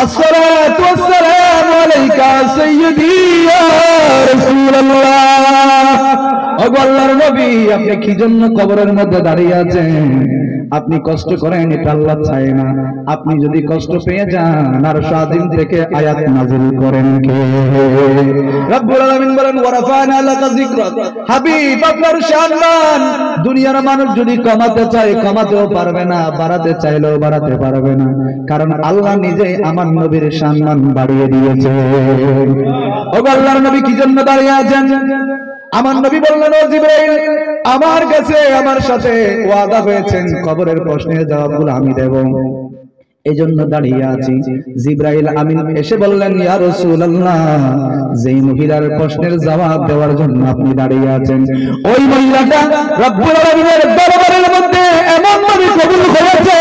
আসসালাতু ওয়াসসালামু আলাইকা সাইয়্যিদি ইয়া রাসূলুল্লাহ। ওগো আল্লাহর নবী, আপনি কি জন্য কবরের মধ্যে দাঁড়িয়ে আছেন? আপনি কষ্ট করেন, এটা আল্লাহ চায় না। আপনি যদি কষ্ট পেয়ে যান, আর শাদিন থেকে আয়াত নাযিল করেন কে? রব্বুল আলামিন বলেন ওয়ারাফানা লাকা যিকরাক। হাবিব, আপনার সম্মান দুনিয়ার মানুষ যদি কমাতে চায় কমাতেও পারবে না, বাড়াতে চাইলেও বাড়াতে পারবে না, কারণ আল্লাহ নিজেই আমার নবীর সম্মান বাড়িয়ে দিয়েছে। ওগো আল্লাহর নবী, কি জন্য দাঁড়িয়ে আছেন? আমার নবী বললেন, ও জিবরাইল, আমার কাছে আমার সাথে ওয়াদা হয়েছেন, কবরের প্রশ্নের জবাবগুলো আমি দেব, এজন্য দাঁড়িয়ে আছি। জিবরাইল আমিন এসে বললেন, ইয়া রাসূলুল্লাহ, যেই মহিলার প্রশ্নের জবাব দেওয়ার জন্য আপনি দাঁড়িয়ে আছেন, ওই মহিলাটা রব্বুল আলামিনের দরবারের মধ্যে এমন ভাবে কবুল হয়েছে,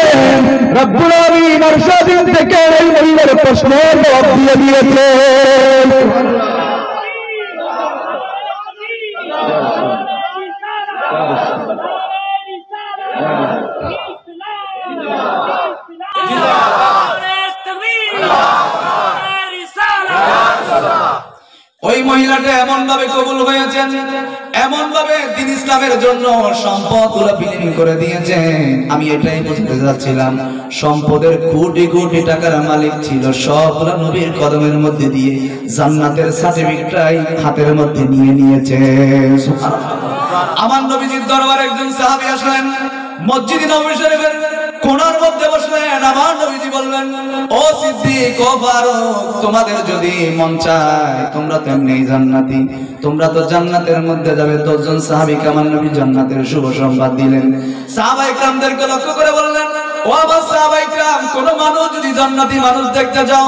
রব্বুল আলামিন আরশাদিন থেকে ওই মহিলার প্রশ্নের জবাব দিয়ে দিয়েছে। ওই মহিলাটা এমন ভাবে কবুল হয়েছেন, এমন ভাবে দ্বীন ইসলামের জন্য সম্পদগুলো বিলীন করে দিয়েছেন। আমি এটাই বলতে যাচ্ছিলাম, সম্পদের কোটি কোটি টাকার মালিক ছিল, সবগুলো নবীর কদমের মধ্যে দিয়ে জান্নাতের সার্টিফিকেটটাই হাতের মধ্যে নিয়ে নিয়েছে। আমার নবীজির দরবারে একজন সাহাবী আসলেন, মসজিদ নববী শরীফের কোণার মধ্যে বসলেন। আমার নবীজি বললেন, ও সিদ্দিক, ও ফারুক, তোমাদের যদি মন চায় তোমরা তো এমনি জান্নাতি, তোমরা তো জান্নাতের মধ্যে যাবে। 10 জন সাহাবীকে আমার নবী জান্নাতের শুভ সংবাদ দিলেন। সাহাবায়ে কেরামদেরকে লক্ষ্য করে বললেন, ও আমার সাহাবায়ে কেরাম, কোন মানুষ যদি জান্নাতি মানুষ দেখতে যাও,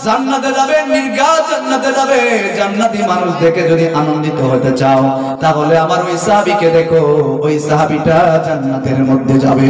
জান্নাতে যাবে, নির্ঘাত জান্নাতে যাবে। জান্নাতি মানুষ দেখে যদি আনন্দিত হতে চাও, তাহলে আমার ওই সাহাবীকে দেখো, ওই সাহাবীটা জান্নাতের মধ্যে যাবে।